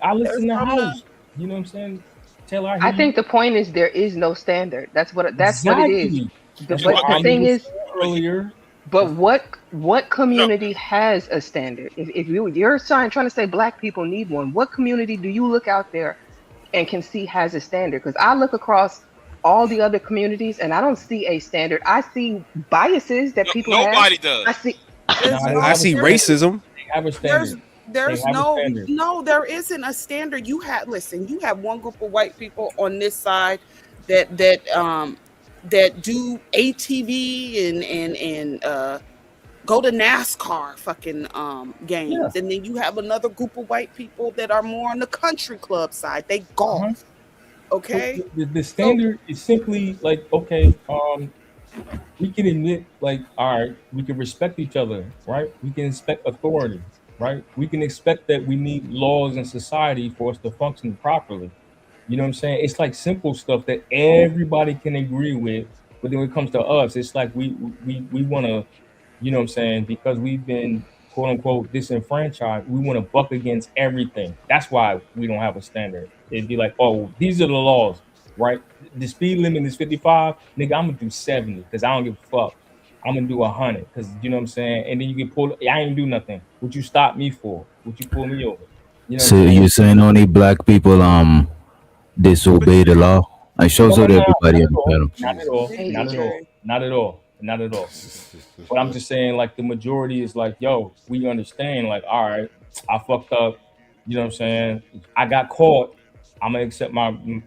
I There's listen to I'm not. house. You know what I'm saying? Taylor, I hear I you. think the point is there is no standard. That's what it is. Exactly. That's what But But the but thing Army was is, saying but he, earlier. but It's what no. community has a standard? If you're trying to say black people need one, what community do you look out there and can see has a standard? Because I look across all the other communities and I don't see a standard. I see biases that No, people have. nobody I does. see. There's nah, they I no have a see there's standard. racism. They have a there's standard. They there's have a no standard. no there isn't a standard. You have listen. You have one group of white people on this side that do ATV and go to NASCAR fucking Yeah. games, and then you have another group of white people that are more on the country club side. They Uh-huh. golf. So Okay, the so standard is simply like, okay, we can admit, like, all right, we can respect each other, right? We can expect authority, right? We can expect that we need laws in society for us to function properly. You know what I'm saying? It's like simple stuff that everybody can agree with, but then when it comes to us, it's like we want to, you know what I'm saying? Because we've been quote unquote disenfranchised, we want to buck against everything. That's why we don't have a standard. It'd be like, oh, these are the laws, right? The speed limit is 55, nigga. I'm gonna do 70 because I don't give a fuck. I'm gonna do 100 because you know what I'm saying. And then you get pulled. I ain't do nothing. What you stop me for? What you pull me over? You know what I'm So saying? you're saying only black people But disobey the law? It no, shows no, that no, everybody not on at the all. panel. Not at Jesus, all. Hey, Not at all. BJ. Not at all. Not at all. But I'm just saying, like, the majority is like, yo, we understand, like, all right, I fucked up. You know what I'm saying? I got caught. I'm gonna accept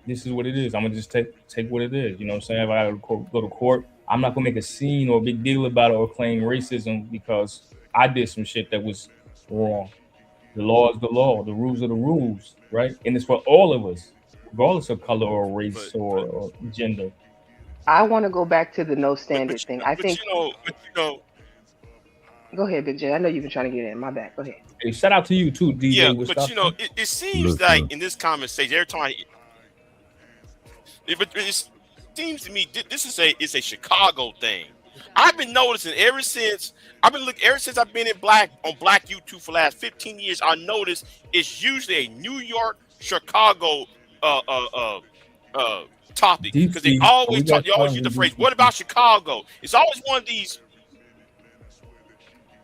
this is what it is. I'm gonna just take what it is. You know what I'm saying? If I gotta go to court, I'm not gonna make a scene or a big deal about it or claim racism because I did some shit that was wrong. The law is the law. The rules are the rules, right? And it's for all of us, regardless of color or race or gender. I want to go back to the no standard thing. I But think. you know, Go ahead, Big J. I know you've been trying to get in. My bad. Go ahead. Hey, shout out to you too, yeah. DJ But Wisconsin. it seems Look, like in this conversation, every time, but it seems to me this is a Chicago thing. I've been noticing ever since I've been in Black YouTube for the last 15 years. I noticed it's usually a New York, Chicago uh uh uh uh topic because they DC. Oh, we always got talk. They always times use in the phrase, DC "What too. about Chicago?" It's always one of these.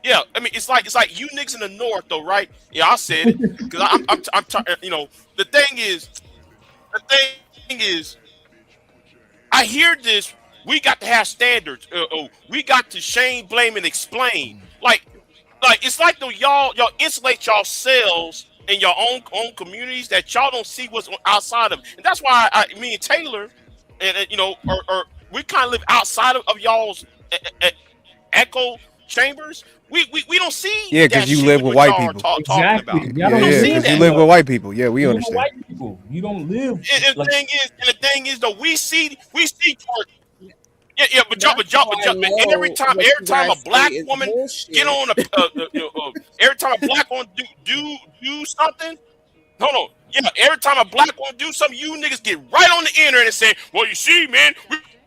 Yeah, I mean, it's like you niggas in the north, though, right? Yeah, I said it because the thing is, the thing is, I hear this. We got to have standards. We got to shame, blame, and explain. Like it's like though y'all insulate yourselves in your own communities that y'all don't see what's outside of, and that's why me and Taylor, and or we kind of live outside of y'all's e- e- echo chambers. We don't see Yeah, that because you shit live with with what white y'all are people. talking Exactly. about. Y'all Yeah, We don't don't yeah, see live because you that. live with with us. white people. Yeah, we You live with understand. white people. You don't live And like the thing is though, we see yeah, yeah, that's how I but know what every you time a guys say black is woman get bullshit. on every time a black woman do something, hold on, yeah, every time a black woman do something, you niggas get right on the internet and say, well, you see, man, we got to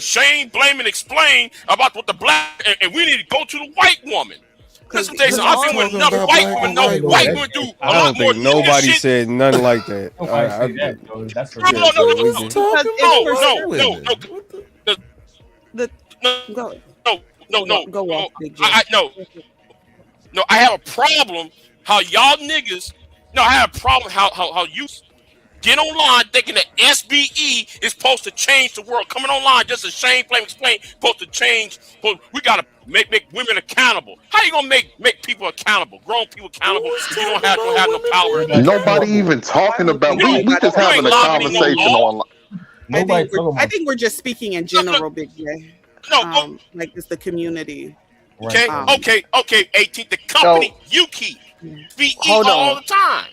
shame, blame, and explain about what the black and we need to go to the white woman. Listen, Because Jason, I've because been Who's with all enough talking white about women, black know and I white white, don't know. women man? That's do a I lot I don't don't more think nigga nobody shit. said nothing like that. nobody say that, I though. That's a No, yeah, no, no, so no, Who's we no, because talking it's about no, white no, perception. no, women? no, What the? no, The no, go no, no, go no. off, Big J. No, I have a problem how y'all niggas. No, I have a problem how you get online thinking that SBE is supposed to change the world. Coming online just a shame, blame, explain. Supposed to change. We gotta make women accountable. How you gonna make people accountable? Grown people accountable Who's if you talking don't about have no women, power? nobody man? talking Nobody about even I talking don't about. think We anybody. just You having ain't a lobbying no conversation law. on. nobody talking I about think we're just speaking in No, no, general, Big J. no. Like it's the community. right, Okay, right. Um, okay. 18th, the company So you keep yeah. SBE hold all on. the time.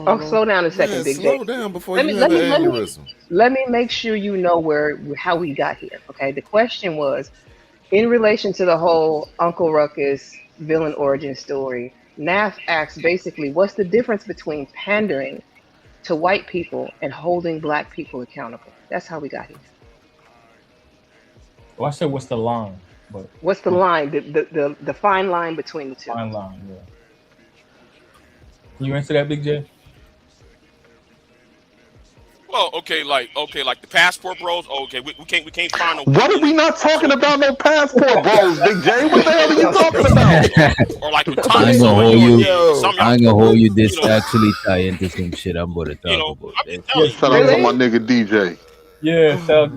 Oh Oh, Lord. slow down a second, Man, Big J. slow down before Let you me have let an me let me aneurysm. let me make sure you know how we got here. Okay. The question was in relation to the whole Uncle Ruckus villain origin story. Nath asks basically, what's the difference between pandering to white people and holding black people accountable? That's how we got here. Well, I said what's the line, but What's the the line, the fine line between the two? fine line, yeah. Can you answer that, Big J? Oh, okay, like the passport bros. Oh, okay, we can't find no. What are we not talking about? No passport, bros, Big J. What the hell are you talking about? Or like with I ain't Thompson gonna or hold you. some I y'all. ain't gonna hold you. This You know, actually tie into some shit I'm gonna you talk know, about. I'm just telling you. Shout out to my nigga DJ. Yeah, so,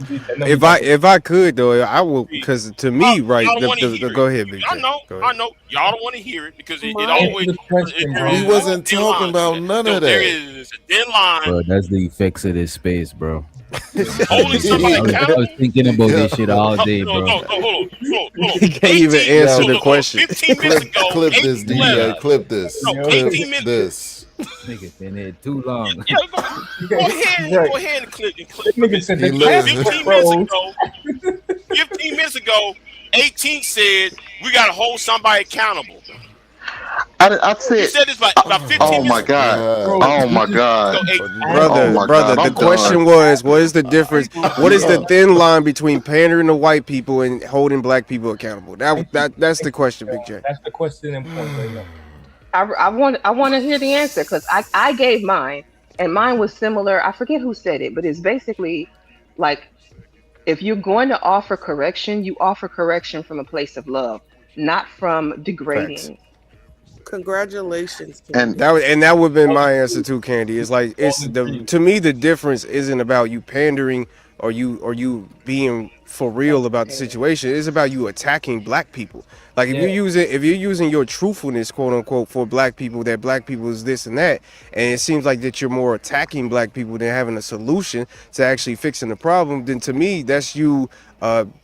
If I could though, I will, because to me, right? Y'all don't want to hear Go it. ahead, Big I J. know, Go I ahead. know. Y'all don't want to hear it because it My- always Answer the question, there bro. is We wasn't a thin talking line. about none of There that. is a thin line. Bro, that's the effects of this space, bro. Holding somebody I was accountable. thinking about this shit all day, No, bro. hold on. He can't even 18 answer Yo, the question. 15 minutes ago, Clip 8 this, to 11. DJ. Clip this. No, Yo. 18 minutes. This. Nigga been here too long. Yeah, go ahead and click Nigga it. said He the lives. passport 15 minutes bros. ago, 15 minutes ago, 18 said we gotta hold somebody accountable. I You said, said this about 15 oh minutes my ago. God. Bro, Oh my So God. Brother, Oh my brother, God, the I'm question done. was, what is the difference? What is the thin line between pandering to white people and holding black people accountable? That's the question, Big J. That's the question and point right now. I want to hear the answer because I gave mine and mine was similar. I forget who said it, but it's basically like if you're going to offer correction, you offer correction from a place of love, not from degrading. Congratulations, And Candy. That would have been my answer too, Candy. It's like to me the difference isn't about you pandering or you being for real about the situation. It's about you attacking black people. Like if you're using your truthfulness, quote unquote, for black people, that black people is this and that, and it seems like that you're more attacking black people than having a solution to actually fixing the problem, then to me that's you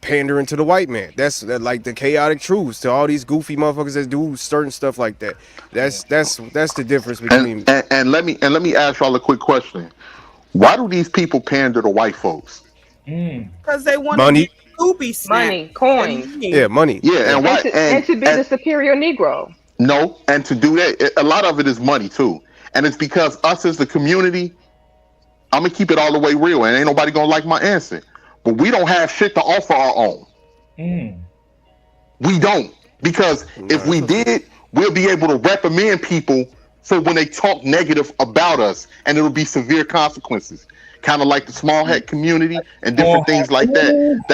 pandering to the white man. That's like the chaotic truths to all these goofy motherfuckers that do certain stuff like that. That's the difference between. and let me ask y'all a quick question. Why do these people pander to white folks? Because they want to Money. get Scooby snack. Money, coins, Yeah, money. Yeah, and why? and to be the superior Negro. No, and to do that, a lot of it is money too, and it's because us as the community. I'm gonna keep it all the way real, and ain't nobody gonna like my answer. But we don't have shit to offer our own. We don't, because if we did, we'll be able to reprimand people for when they talk negative about us, and it'll be severe consequences. Kind of like the small hat community and different things like that.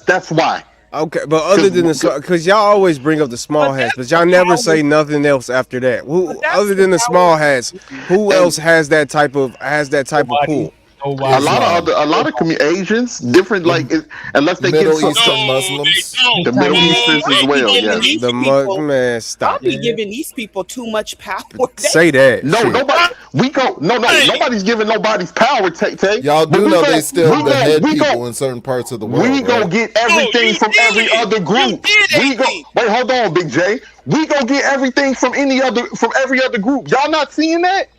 That's why. Okay, but other than the, because y'all always bring up the small hats, but y'all never say nothing else after that. Who, other than the small hats, who else has that type of pull? A lot of Asians, different unless they Middle get Eastern some, Muslims. the Middle Easterns as well. Yeah. Man, I'll stop. be giving these people too much power. Say that. No, shit. nobody. Nobody's giving nobody's power. Tay. Y'all But do we know gon- they still we the gon- head we people gon- in certain parts of the world. We gonna right? get everything you from did every it. other group. You did We go. it. Wait, hold on, Big J. We gonna get everything from every other group. Y'all not seeing that?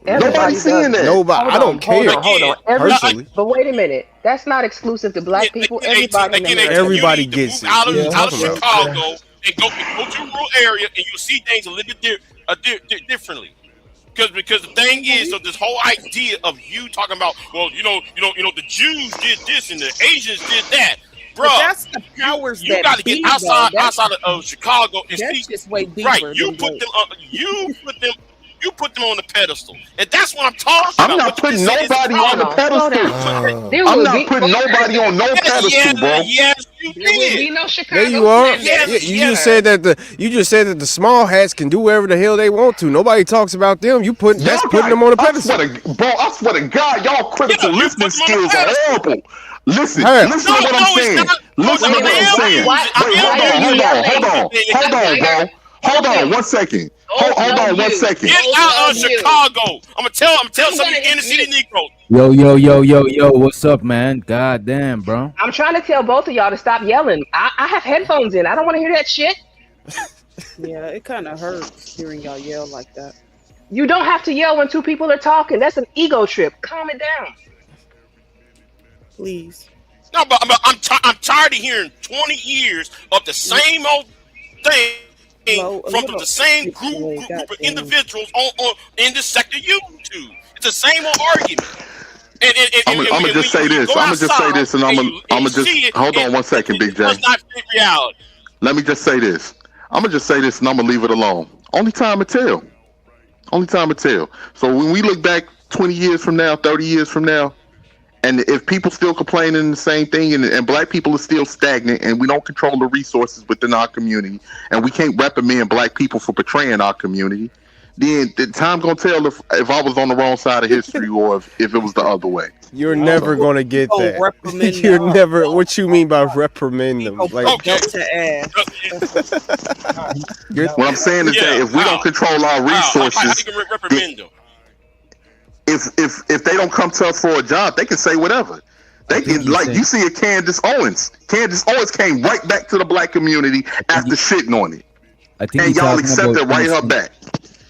Everybody Nobody's seeing does. that. Nobody. I don't care. Hold on. Personally. But wait a minute. That's not exclusive to black people. Everybody in the military. Everybody you need to gets move it. out What are you of, out of talking about? Chicago and go to a rural area, and you'll see things a little bit differently. Because the thing is, so this whole idea of you talking about, well, the Jews did this and the Asians did that, bro. That's the powers You that got to get be, outside though. of Chicago and That's see. just way deeper. Right, you than put that. them. You put them on the pedestal, and that's what I'm talking I'm about. not What you putting just said is nobody on the Slow pedestal. down. There I'm will not be, putting nobody on no pedestal, bro. Yes, you there will be did. no Chicago. There you are. Yes, Yeah, you yes. just said that the small hats can do whatever the hell they want to. Nobody talks about them. That's putting them on a pedestal. I swear to God, y'all critical You listening put them on the skills are pedestal. horrible. Listen How? to what I'm saying. Listen to what I'm saying. Wait, hold on, bro. Hold on 1 second. Hold on 1 second. Get out of Chicago. I'm gonna tell some of you inner city Negroes. Yo, what's up, man? God damn, bro. I'm trying to tell both of y'all to stop yelling. I have headphones in. I don't want to hear that shit. Yeah, it kind of hurts hearing y'all yell like that. You don't have to yell when two people are talking. That's an ego trip. Calm it down. Please. No, but I'm tired of hearing 20 years of the same old thing from the same group of individuals on in the sector you do. It's the same old argument. I'm gonna just say this. And I'm gonna just hold on 1 second, Big J. Does not fit reality. Let me just say this. I'm gonna just say this, and I'm gonna leave it alone. Only time will tell. So when we look back 20 years from now, 30 years from now, and if people still complaining the same thing, and black people are still stagnant, and we don't control the resources within our community, and we can't reprimand black people for betraying our community, then the time's gonna tell if I was on the wrong side of history or if it was the other way. You're never gonna get Oh, that. reprimand You're them. never. What you mean by reprimand them? Oh, Like, Okay. belt to ass. What I'm saying is that if we don't control our How resources, you can reprimand them? if they don't come to us for a job, they can say whatever. They can, like, you see a Candace Owens. Candace Owens came right back to the black community after shitting on it, I think and y'all accepted right her back.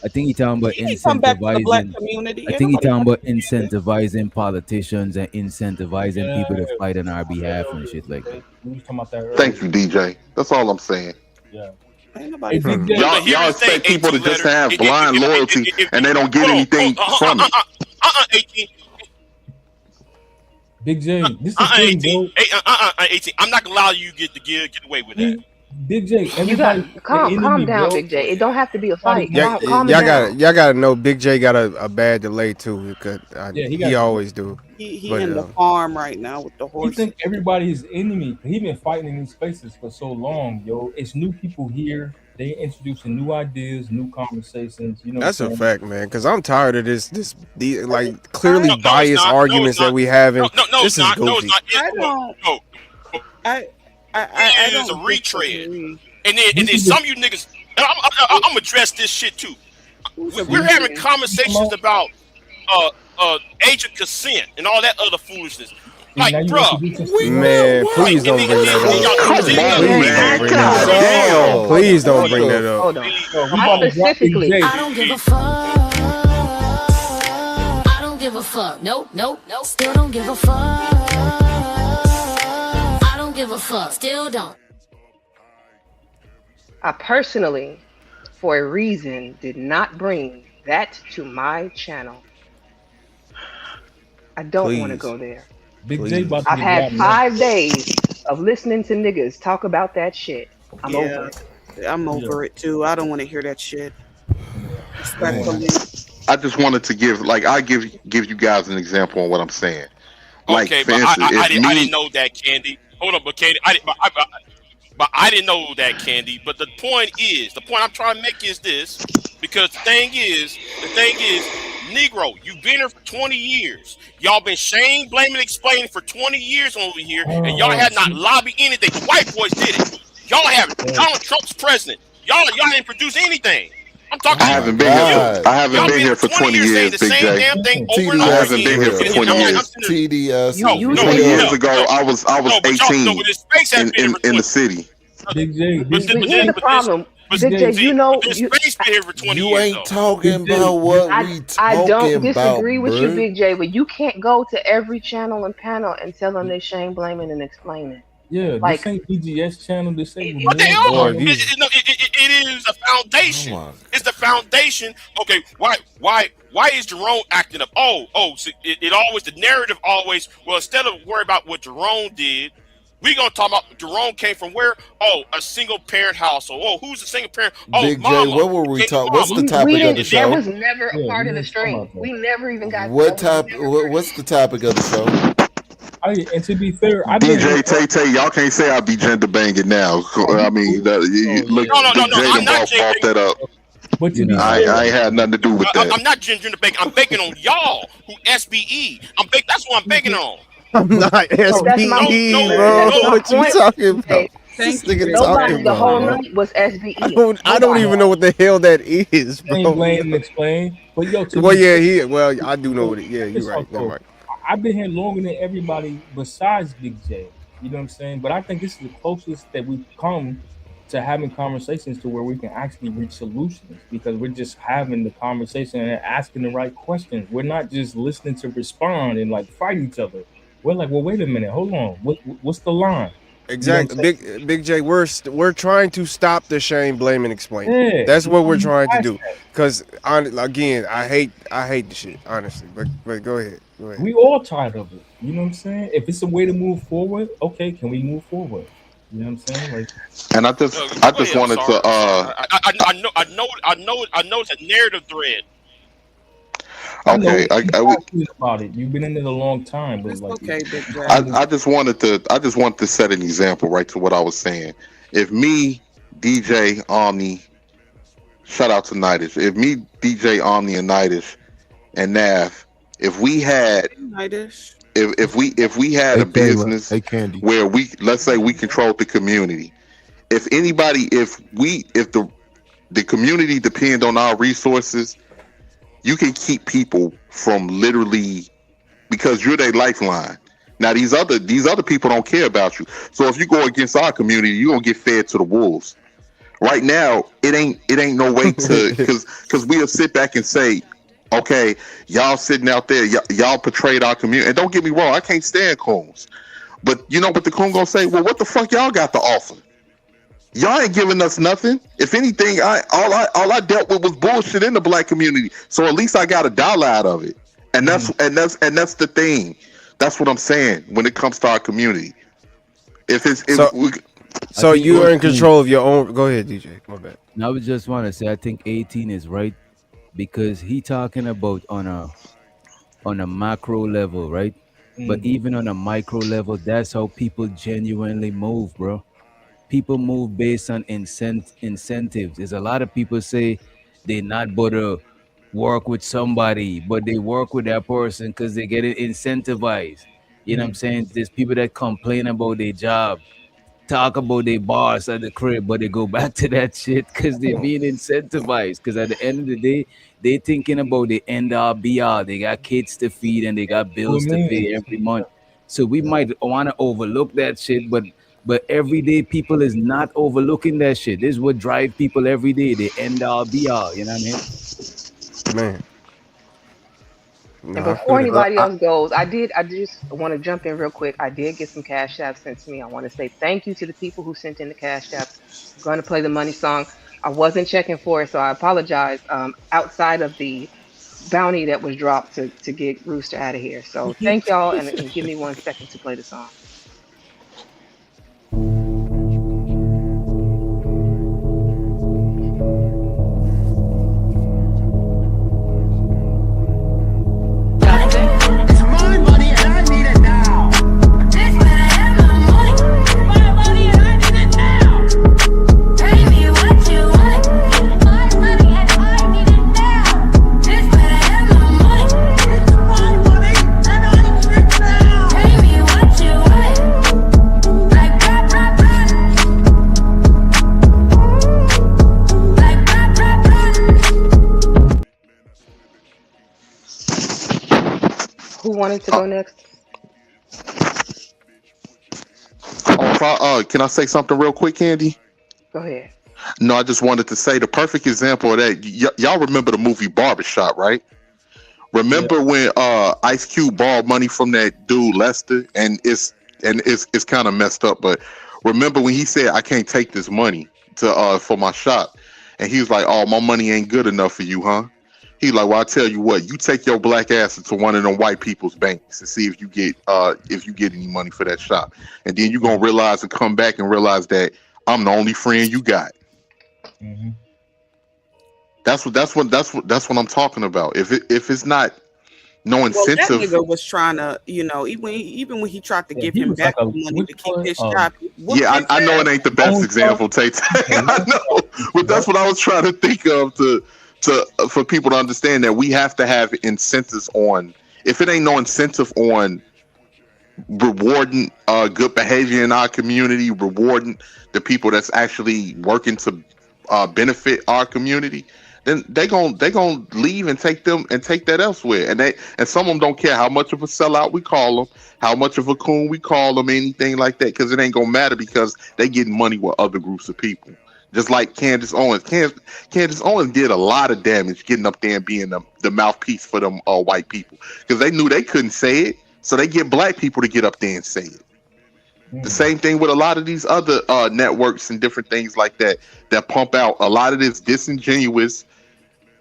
I think he's talking about He didn't come back to the black incentivizing. community. I think he's talking about incentivizing politicians and incentivizing people to fight on our behalf and shit like that. We was talking about that earlier. Thank you, DJ. That's all I'm saying. Yeah. Ain't nobody. Hey, Big J, Y'all expect people to just have blind loyalty and they don't get anything from it. 18. Big J, this is the thing, 18. bro. 18. I'm not gonna allow you to get away with that. Big J, You got everybody, calm down, Big J. It don't have to be a fight. y'all Calm down. gotta know. Big J got a bad delay too. Because he always do. He But, in the farm right now with the You horse. think everybody's enemy? He been fighting in these spaces for so long, yo. It's new people here. They introducing new ideas, new conversations. You know, That's what a I'm saying? fact, man. Because I'm tired of these like clearly No, it's biased not. No, arguments it's not. that we having. No, This it's is not. No, it's goofy. not. I don't. No. I It is don't a retread. disagree. And then some of you niggas, and I'm gonna address this shit too. Who's a We're having retread? conversations about age of consent and all that other foolishness. Like, now you bruh, introducing- Man, please don't bring that up. Please don't bring that up. Hold on. Yo, we I about to drop Big specifically- J. I don't give a fuck. I don't give a fuck. Nope. Still don't give a fuck. I don't give a fuck. Still don't. I personally, for a reason, did not bring that to my channel. I don't want to Please. go there. Big J about to I've get had dropped, man. 5 days of listening to niggas talk about that shit. I'm over it. I'm over it too. I don't want to hear that shit. Respectfully. I just wanted to give you guys an example on what I'm saying. Like, okay, for but instance, I if didn't me, know that, Candy. Hold up, but Candy, but I didn't know that, Candy. But the point I'm trying to make is this, because the thing is, Negro, you've been here for 20 years. Y'all been shame, blaming, explaining for 20 years over here, and y'all had not lobbied anything. The white boys did it. Y'all have Donald Trump's president. Y'all didn't produce anything. I'm talking. I haven't been here. I haven't Y'all been here for 20 saying years, the Big same J. damn thing over and I over haven't again. been here for And 20 I'm like, years. I'm sitting there, You 20 said- years ago, I was no, but y'all, 18 but this space has been here for in 20. the city. Big J, But this this- But here's the problem. but Big J, see, you know, this you- space been here for 20 You years. ain't though. talking about what we I don't talking disagree about, with you, bruh. Big J, but you can't go to every channel and panel and tell them they shame, blaming, and explaining. yeah, like- this ain't BGS channel. This ain't. But they Boy, are. these- It is a foundation. Come on. It's the foundation. Okay, why is Jerome acting up? So it always, the narrative always, well, instead of worry about what Jerome did, we gonna talk about Jerome came from where? A single parent household. Who's a single parent? Big J, mama. what were we And talking? What's the mama. topic we of didn't. the That show? was never a Yeah, part we of the didn't talk stream. about that. We never even got. What that was top? never- What's the topic of the show? And to be fair, I've been DJ Tay, y'all can't say I be gender banging now. I mean, look, No, Big I'm J not done brought that up. But to be I fair, ain't had nothing to do with I'm that. not gender bacon. I'm baking on y'all who SBE. That's what I'm baking on. I'm not SBE, No, bro. no, what you point. talking about? Hey, This Thank you. nigga nobody talking the whole about? night was SBE. I don't even know what the hell that is, ain't bro. blame and explain. But yo, to Well, be yeah, fair, I do know what it. Yeah, you're right. Never mind. I've been here longer than everybody besides Big J. You know what I'm saying? But I think this is the closest that we've come to having conversations to where we can actually reach solutions, because we're just having the conversation and asking the right questions. We're not just listening to respond and like fight each other. We're like, well, wait a minute, hold on. What's the line? Exactly, Big J. We're trying to stop the shame, blame, and explain. Yeah, That's what we're trying to do. Because again, I hate the shit, honestly. But go ahead. We all tired of it. You know what I'm saying? If it's a way to move forward, okay, can we move forward? You know what I'm saying? Like, And I just wanted to I know it's a narrative thread. I know Okay, you're passionate about it. You've been in it a long time, but It's like, okay, Big J. I just wanted to set an example right to what I was saying. If me, DJ Omni, shout out to Nidish. If me, DJ Omni and Nidish and Nav, if we had Nightish. if we had a business Hey, Candy. where we, let's say we controlled the community. If anybody, if the community depend on our resources, you can keep people from literally, because you're their lifeline. Now these other people don't care about you. So if you go against our community, you're gonna get fed to the wolves. Right now, it ain't no way to, because we'll sit back and say, okay, y'all sitting out there, y'all portrayed our community. And don't get me wrong, I can't stand coons. But you know what the coon gonna say? Well, what the fuck y'all got to offer? Y'all ain't giving us nothing. If anything, all I dealt with was bullshit in the black community. So at least I got $1 out of it. And that's the thing. That's what I'm saying when it comes to our community. So you are in control of your own. Go ahead, DJ. My bad. I would just want to say I think 18 is right because he talking about on a macro level, right? But even on a micro level, that's how people genuinely move, bro. People move based on incentives. There's a lot of people say they not but to work with somebody, but they work with that person because they get it incentivized. You know what I'm saying? There's people that complain about their job, talk about their boss at the crib, but they go back to that shit because they're being incentivized. Because at the end of the day, they thinking about the end all be all. They got kids to feed and they got bills to pay every month. So we might want to overlook that shit, but everyday people is not overlooking that shit. This is what drive people every day. They end all be all. You know what I mean? Man. And before anybody else goes, I just want to jump in real quick. I did get some cash apps sent to me. I want to say thank you to the people who sent in the cash apps. I'm going to play the money song. I wasn't checking for it, so I apologize. Outside of the bounty that was dropped to get Rooster out of here. So thank y'all, and give me 1 second to play the song. Who wanted to go next? Can I say something real quick, Candy? Go ahead. No, I just wanted to say the perfect example of that. Y'all remember the movie Barbershop, right? Remember when Ice Cube borrowed money from that dude Lester, and it's kind of messed up. But remember when he said, "I can't take this money to for my shop," and he was like, "Oh, my money ain't good enough for you, huh?" He's like, "Well, I tell you what, you take your black ass into one of them white people's banks and see if you get any money for that shop, and then you're gonna realize and come back and realize that I'm the only friend you got." Mm-hmm. That's what I'm talking about. If it's not no incentive, that nigga was trying to, even when he tried to give him back the money to keep his shop. I know it ain't the best example, Tate. I know, but that's what I was trying to think of for people to understand that we have to have incentives on. If it ain't no incentive on rewarding good behavior in our community, rewarding the people that's actually working to benefit our community, then they gon' leave and take that elsewhere. And some of them don't care how much of a sellout we call them, how much of a coon we call them, anything like that, because it ain't gonna matter because they getting money with other groups of people. Just like Candace Owens. Candace Owens did a lot of damage getting up there and being the mouthpiece for them white people, because they knew they couldn't say it, so they get black people to get up there and say it. The same thing with a lot of these other networks and different things like that pump out a lot of this disingenuous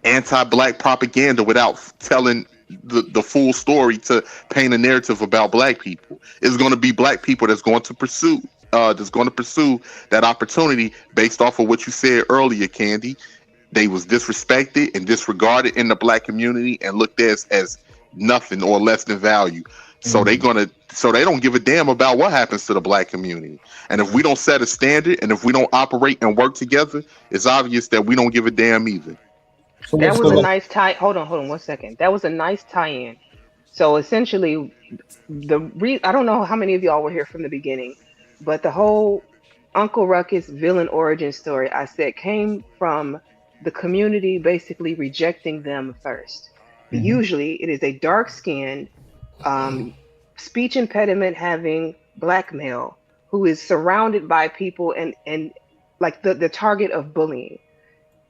anti-black propaganda without telling the full story to paint a narrative about black people. It's going to be black people that's going to pursue that opportunity based off of what you said earlier, Candy. they was disrespected and disregarded in the black community and looked at as nothing or less than value. So they don't give a damn about what happens to the black community. And if we don't set a standard and if we don't operate and work together, it's obvious that we don't give a damn either. So That let's was go. a nice tie. Hold on 1 second. That was a nice tie-in. So essentially, I don't know how many of y'all were here from the beginning, but the whole Uncle Ruckus villain origin story I said came from the community basically rejecting them first. Usually, it is a dark-skinned, speech impediment having black male who is surrounded by people and like the target of bullying.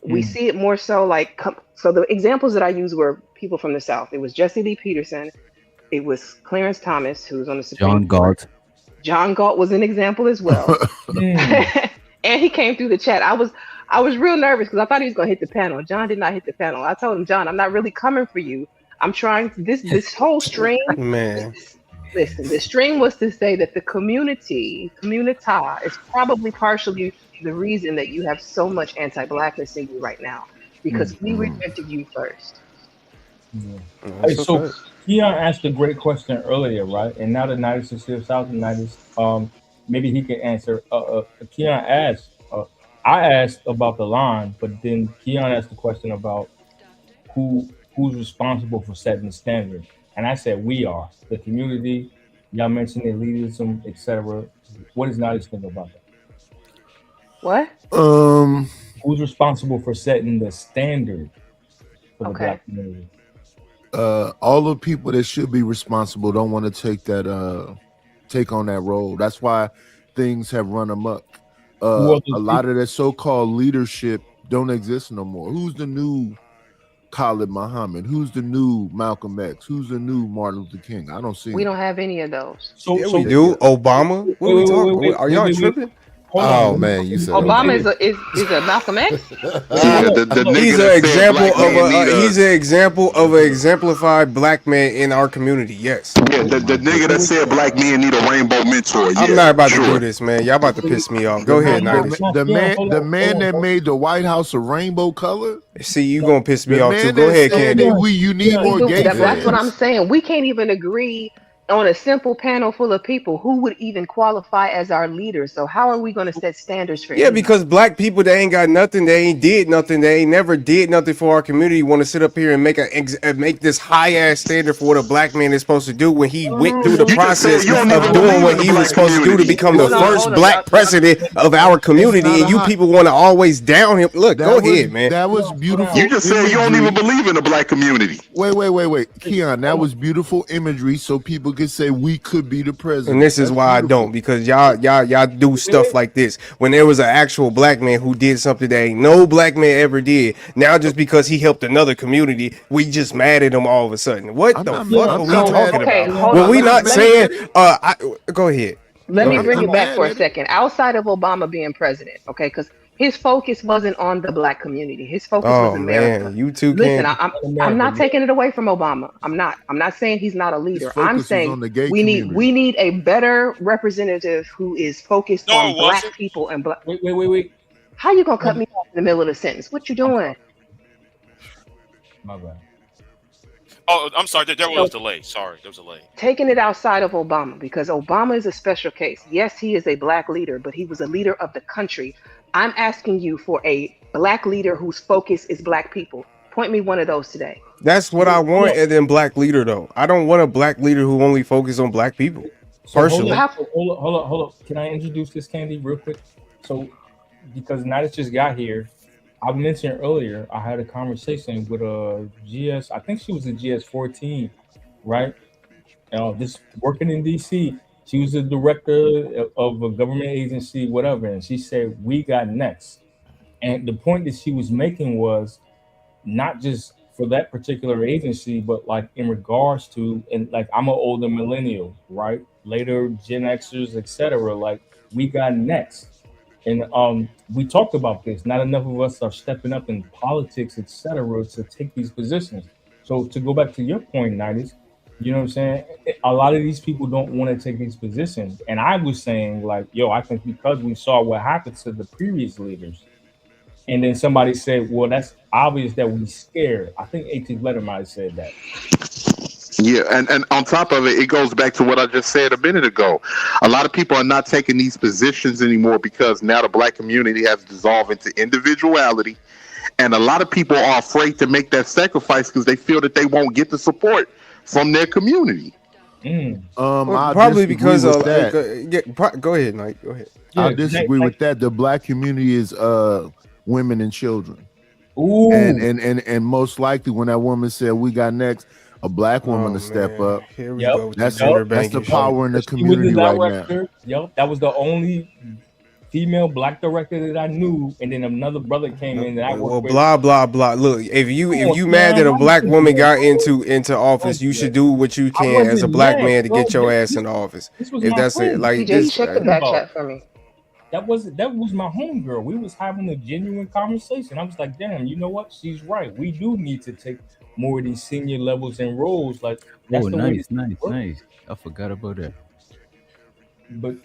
We see it more so like so the examples that I used were people from the South. It was Jesse Lee Peterson. It was Clarence Thomas, who's on the Supreme John Court. Galt. John Galt was an example as well. And he came through the chat. I was real nervous because I thought he was gonna hit the panel. John did not hit the panel. I told him, John, I'm not really coming for you. I'm trying to, this whole stream, Man. listen, the stream was to say that the community is probably partially the reason that you have so much anti-blackness in you right now, because we rejected you first. Hey, so Keon asked a great question earlier, right? And now that Nidus is here, South and Nidus, maybe he can answer. Keon asked, I asked about the line, but then Keon asked the question about who's responsible for setting the standard. And I said we are, the community. Y'all mentioned elitism, etc. What does Nidus think about that? What? Who's responsible for setting the standard for the black community? All the people that should be responsible don't want to take on that role. That's why things have run amok. A lot of that so-called leadership don't exist no more. Who's the new Khalid Muhammad? Who's the new Malcolm X? Who's the new Martin Luther King? I don't see. We don't have any of those. So we do. Obama? What are we talking about? Are y'all tripping? Oh man, you said Obama is a Malcolm X. He's an example of an exemplified black man in our community. Yes. Yeah, the nigga that said black men need a rainbow mentor. Yeah, I'm not about to do this, man. Y'all about to piss me off. Go ahead, Nidus. The man that made the White House a rainbow color. See, you gonna piss me off too. Go ahead, Candi. You need more gay fans. That's what I'm saying. We can't even agree on a simple panel full of people who would even qualify as our leaders. So how are we going to set standards for? Yeah, because black people, they ain't got nothing, they ain't did nothing, they ain't never did nothing for our community. Want to sit up here and make this high ass standard for what a black man is supposed to do when he went through the process of doing what he was supposed to do to become the first black president of our community, and you people want to always down him. Look, go ahead, man. That was beautiful. You just said you don't even believe in the black community. Wait, Keon, that was beautiful imagery, so people could say we could be the president. And this is why beautiful. I don't, because y'all do stuff like this when there was an actual black man who did something that ain't no black man ever did. Now just because he helped another community, we just mad at him all of a sudden. What the fuck are we talking about? Well, we not saying go ahead. Let me bring it back for a second. Outside of Obama being president, okay, because his focus wasn't on the black community. His focus was America. Man, you too. Listen, I'm not taking it away from Obama. I'm not saying he's not a leader. I'm saying we need a better representative who is focused on black people and black. Wait. How you gonna cut me off in the middle of the sentence? What you doing? My bad. Oh, I'm sorry. There was a delay. Sorry, there was a delay. Taking it outside of Obama, because Obama is a special case. Yes, he is a black leader, but he was a leader of the country. I'm asking you for a black leader whose focus is black people. Point me one of those today. That's what I want in a black leader, though. I don't want a black leader who only focuses on black people. Personally. Hold up. Can I introduce this, Candi, real quick? So, because Nidus just got here, I mentioned earlier, I had a conversation with a GS, I think she was a GS-14, right? Just working in DC. She was the director of a government agency, whatever. And she said, we got next. And the point that she was making was not just for that particular agency, but like in regards to, and like I'm an older millennial, right? Later Gen Xers, etc. Like we got next. And we talked about this. Not enough of us are stepping up in politics, etc., to take these positions. So to go back to your point, Nidus, you know what I'm saying? A lot of these people don't want to take these positions. And I was saying, like, I think because we saw what happened to the previous leaders, And then somebody said, well, that's obvious that we scared. I think 18th letter might have said that. Yeah, and on top of it, it goes back to what I just said a minute ago. A lot of people are not taking these positions anymore because now the black community has dissolved into individuality, and a lot of people are afraid to make that sacrifice because they feel that they won't get the support from their community. Probably because of that. Go ahead, Mike. Go ahead. I disagree with that. The black community is women and children. Ooh. And most likely when that woman said we got next, a black woman to step up. Here we go. That's the power in the community right now. Yep, that was the only female black director that I knew, and then another brother came in that I worked with. Blah blah blah. Look, if you mad that a black woman got into office, you should do what you can as a black man to get your ass in office. If that's it, like just check the back chat for me. That was my homegirl. We was having a genuine conversation. I was like, damn, you know what? She's right. We do need to take more of these senior levels and roles. Like, that's the way nice. I forgot about that. But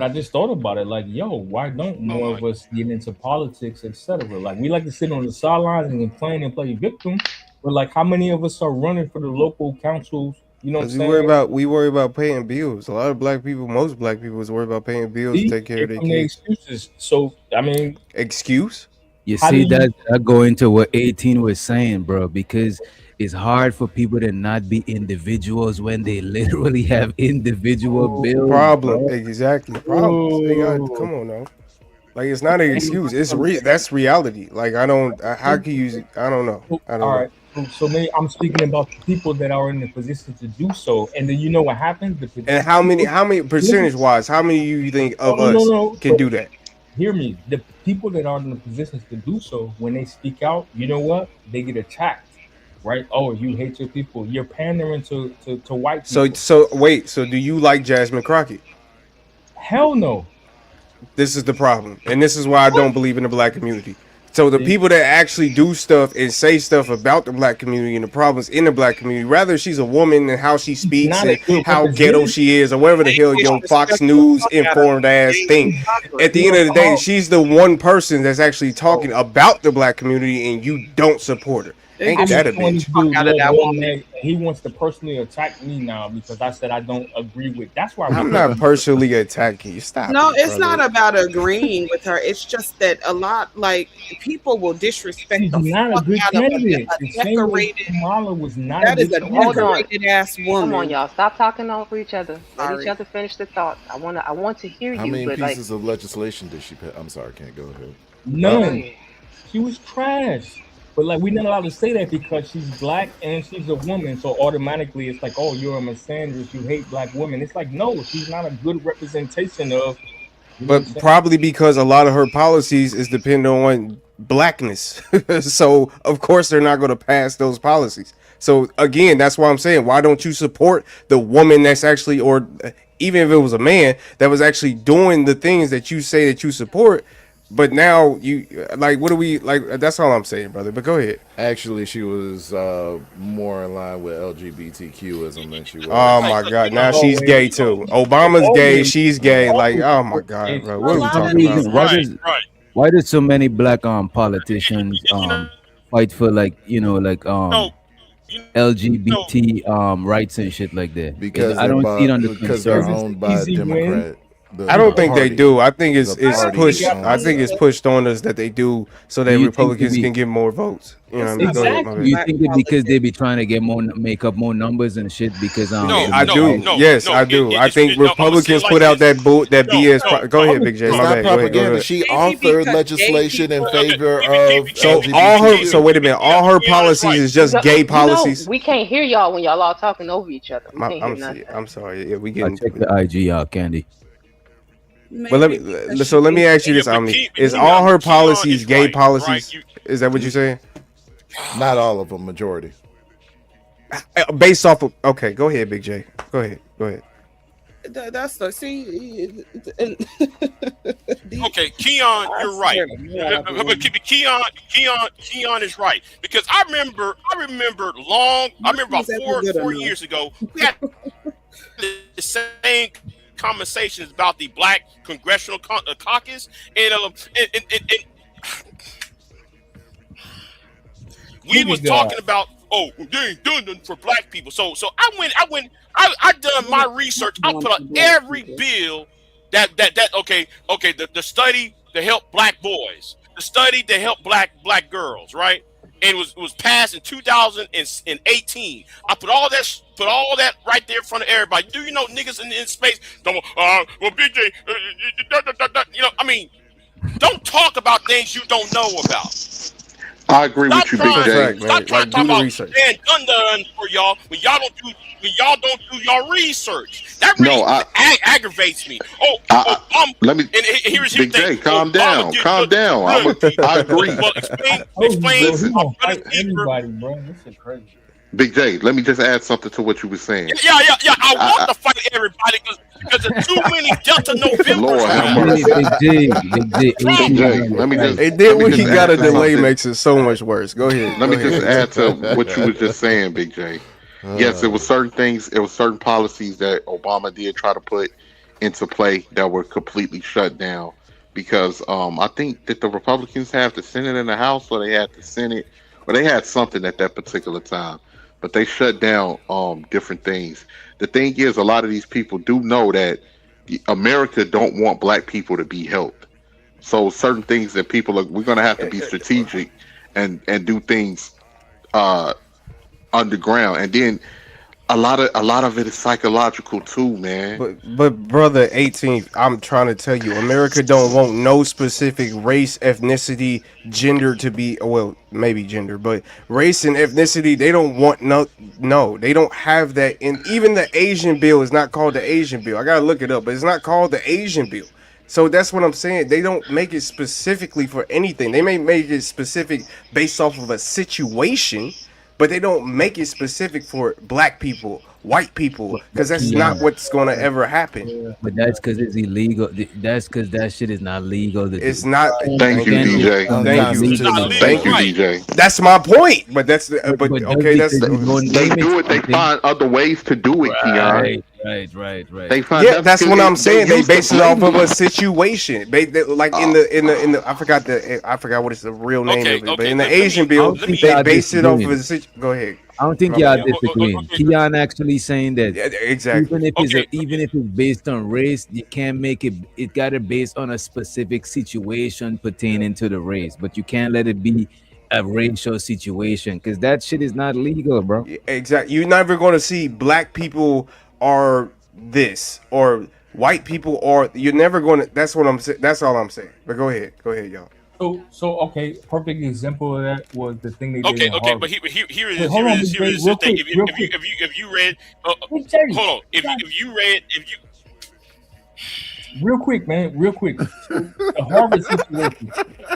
I just thought about it, like, yo, why don't more of us get into politics, etc.? Like, we like to sit on the sidelines and complain and play victim, but like, how many of us are running for the local councils? You know what I'm saying? We worry about paying bills. A lot of black people, most black people, is worried about paying bills to take care of their kids. Excuses. So I mean, excuse? You see, that go into what 18 was saying, bro, because it's hard for people to not be individuals when they literally have individual bills. Exactly. Problems. Come on now. Like, it's not an excuse. It's that's reality. Like, how can you? I don't know. All right. So maybe I'm speaking about the people that are in the position to do so, and then you know what happens. And how many percentage wise? How many you think of us can do that? Hear me. The people that are in the positions to do so, when they speak out, you know what? They get attacked. Right? Oh, you hate your people. You're pandering to white people. So do you like Jasmine Crockett? Hell no. This is the problem, and this is why I don't believe in the black community. So the people that actually do stuff and say stuff about the black community and the problems in the black community, rather she's a woman and how she speaks and how ghetto she is, or whatever the hell your Fox News informed ass thing. At the end of the day, she's the one person that's actually talking about the black community, and you don't support her. Ain't that a bitch? He wants to personally attack me now because I said I don't agree with. That's why I'm not personally attacking you. Stop. No, it's not about agreeing with her. It's just that a lot, like, people will disrespect the not a good candidate. Kamala was not. That is a decorated ass woman. Come on, y'all. Stop talking over each other. Let each other finish the thought. I want to hear you. How many pieces of legislation did she pass? I'm sorry, can't go ahead. None. She was trash. But like, we're not allowed to say that because she's black and she's a woman. So automatically it's like, oh, you're a misandrist, you hate black women. It's like, no, she's not a good representation of. But probably because a lot of her policies is dependent on blackness. So of course they're not going to pass those policies. So again, that's why I'm saying, why don't you support the woman that's actually, or even if it was a man that was actually doing the things that you say that you support? But now you like, what do we like? That's all I'm saying, brother. But go ahead. Actually, she was more in line with LGBTQism than she was. Oh my God! Now she's gay too. Obama's gay. She's gay. Like, oh my God, bro. What are we talking about? Why did so many black politicians fight for LGBT rights and shit like that? Because I don't see it on the because they're owned by a Democrat. I don't think they do. I think it's pushed. I think it's pushed on us that they do so that Republicans can get more votes. You know what I mean? You think that because they be trying to make up more numbers and shit? Because I do. Yes, I do. I think Republicans put out that BS. Go ahead, Big J. It's not propaganda. She authored legislation in favor of. So wait a minute. All her policies is just gay policies. We can't hear y'all when y'all all talking over each other. I'm sorry. Yeah, we get. Check the IG out, Candi. But let me ask you this, Omni. Is all her policies gay policies? Is that what you're saying? Not all of them, majority. Based off of, okay, go ahead, Big J. Go ahead. That's the see. Okay, Keon, you're right. But Keon is right, because I remember about 4 years ago, we had the same conversations about the Black Congressional Caucus, and we was talking about, oh, they ain't done nothing for Black people. So I done my research. I put out every bill that okay, the study to help Black boys, the study to help black girls, right? And it was passed in 2018. I put all that right there in front of everybody. Do you know niggas in space? Don't well, BJ, I mean, don't talk about things you don't know about. I agree with you, Big J. Stop trying to talk about man done for y'all when y'all don't do your research. That really aggravates me. Let me. And here's Big J, calm down. I agree. Well, explain. Everybody, bro, this is crazy. Big J, let me just add something to what you were saying. Yeah. I want to fight everybody because there's too many Delta Novembers. Lord have mercy. Big J, let me just. And then when he got a delay makes it so much worse. Go ahead. Let me just add to what you were just saying, Big J. Yes, it was certain things, it was certain policies that Obama did try to put into play that were completely shut down because I think that the Republicans have the Senate and the House, or they had the Senate, or they had something at that particular time. But they shut down different things. The thing is, a lot of these people do know that America don't want Black people to be helped. So certain things that we're going to have to be strategic and do things underground. And then a lot of it is psychological too, man. But brother 18th, I'm trying to tell you, America don't want no specific race, ethnicity, gender to be, well, maybe gender, but race and ethnicity, they don't want no, they don't have that. And even the Asian bill is not called the Asian bill. I gotta look it up, but it's not called the Asian bill. So that's what I'm saying. They don't make it specifically for anything. They may make it specific based off of a situation, but they don't make it specific for Black people, white people, because that's not what's going to ever happen. But that's because it's illegal. That's because that shit is not legal. It's not. Thank you, DJ. Thank you, DJ. That's my point. But that's but okay. That's they do it. They find other ways to do it, Keon. Right. They find that's what I'm saying. They base it off of a situation. Like in the I forgot what it's the real name of it. But in the Asian bill, they base it off of a situation. Go ahead. I don't think y'all disagreeing. Keon actually saying that exactly. Even if it's based on race, you can't make it. It got to based on a specific situation pertaining to the race, but you can't let it be a racial situation because that shit is not legal, bro. Exactly. You're never going to see Black people are this or white people are. You're never going to. That's what I'm saying. That's all I'm saying. But go ahead, y'all. So okay, perfect example of that was the thing they did. Okay, but here it is. If you read, real quick, man, the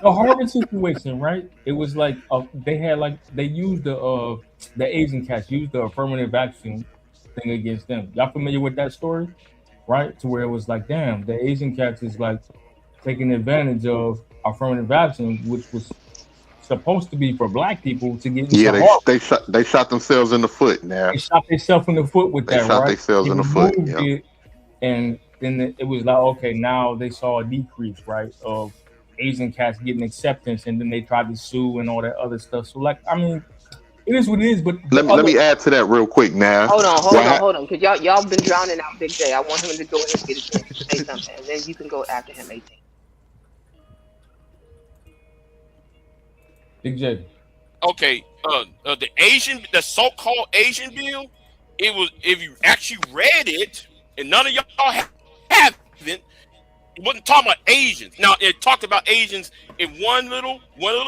Harvard situation, right? It was like they used the Asian cats used the affirmative action thing against them. Y'all familiar with that story, right? To where it was like, damn, the Asian cats is like taking advantage of affirmative action, which was supposed to be for Black people to get. Yeah, they shot themselves in the foot. Now they shot themselves in the foot with that. They shot themselves in the foot. Yeah. And then it was like, okay, now they saw a decrease, right, of Asian cats getting acceptance, and then they tried to sue and all that other stuff. So, like, I mean, it is what it is. But let me add to that real quick now. Hold on, because y'all been drowning out Big J. I want him to go ahead and get a chance to say something, and then you can go after him, 18. Big J. Okay, the so-called Asian bill, it was, if you actually read it, and none of y'all haven't, it wasn't talking about Asians. Now it talked about Asians in one little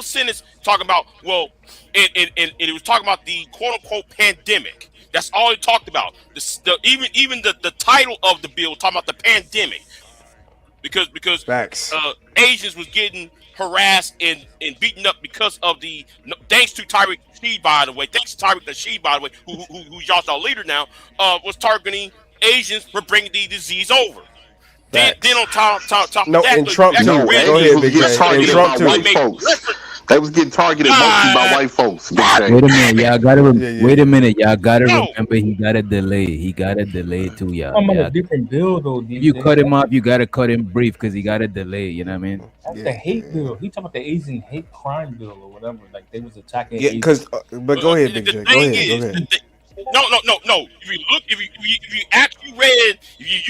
sentence, talking about and it was talking about the quote unquote pandemic. That's all it talked about. Even the title of the bill talking about the pandemic, because Asians was getting harassed and beaten up because of thanks to Tariq Nasheed, by the way, who's y'all's leader now, was targeting Asians for bringing the disease over. Then on top of that, and Trump too. Go ahead, Big J. And Trump too. They was getting targeted mostly by white folks. Big J. Wait a minute, y'all gotta wait a minute, y'all gotta No. remember he got a delay. He got a delay too, y'all. I'm on a different bill though. If you cut him off, you gotta cut him brief because he got a delay. You know what I mean? That's the hate bill. He talking about the Asian hate crime bill or whatever. Like they was attacking. Yeah, because but go ahead, Big J. Go ahead. No. If you look, if you actually read, if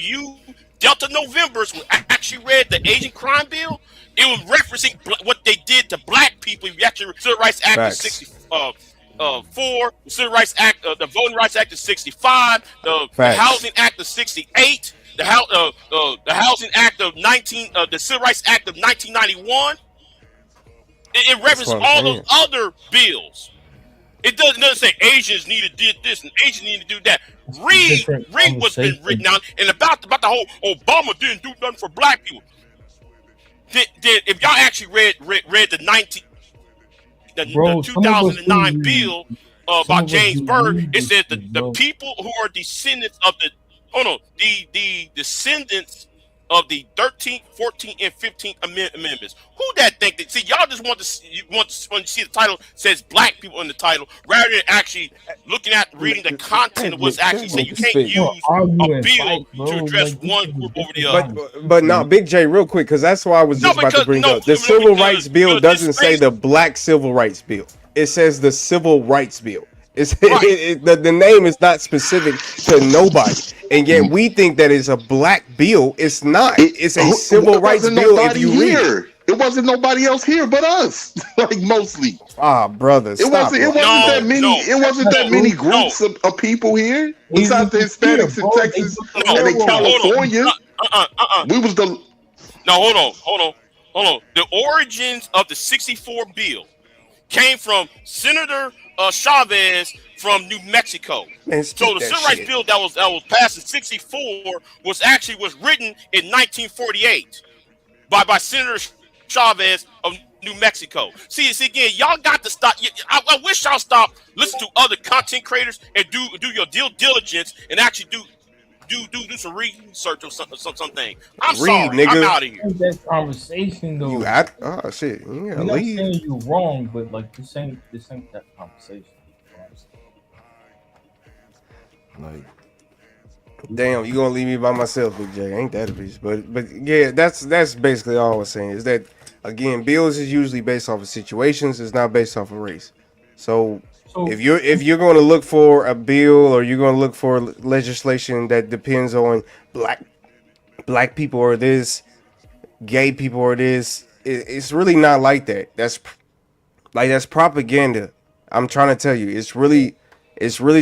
you Delta Novembers actually read the Asian crime bill, it was referencing what they did to black people. If you actually Civil Rights Act of 64, the Civil Rights Act, the Voting Rights Act of 65, the Housing Act of 68, the Housing Act of the Civil Rights Act of 1991. It references all those other bills. It doesn't say Asians need to did this and Asians need to do that. Read what's been written down and about the whole Obama didn't do nothing for black people. If y'all actually read the 2009 bill by James Byrd, it says the people who are descendants of the descendants of the 13th, 14th, and 15th amendments. Who that think that? See, y'all just want to see the title says black people in the title, rather than actually reading the content of what's actually said. You can't use a bill to address one group over the other. But now, Big J, real quick, because that's what I was just about to bring up. The Civil Rights Bill doesn't say the Black Civil Rights Bill. It says the Civil Rights Bill. The name is not specific to nobody, and yet we think that it's a black bill. It's not. It's a civil rights bill. If you read it wasn't nobody else here but us, like mostly. Brother, it wasn't that many. It wasn't that many groups of people here. Besides the Hispanics in Texas and in California, we was the. No, hold on. The origins of the '64 bill came from Senator Chavez from New Mexico. So the Civil Rights Bill that was passed in '64 was written in 1948 by Senator Chavez of New Mexico. See again, y'all got to stop. I wish y'all stop listening to other content creators and do your due diligence and actually do some research or something. I'm sorry, nigga. I'm out of here. That conversation though. Shit. Yeah, I'm not saying you're wrong, but like this ain't that conversation. Like, damn, you gonna leave me by myself, Big J? Ain't that a bitch? But yeah, that's basically all I was saying. Is that again, bills is usually based off of situations. It's not based off of race. So if you're going to look for a bill or you're going to look for legislation that depends on black people or this, gay people or this, it's really not like that. That's propaganda. I'm trying to tell you, it's really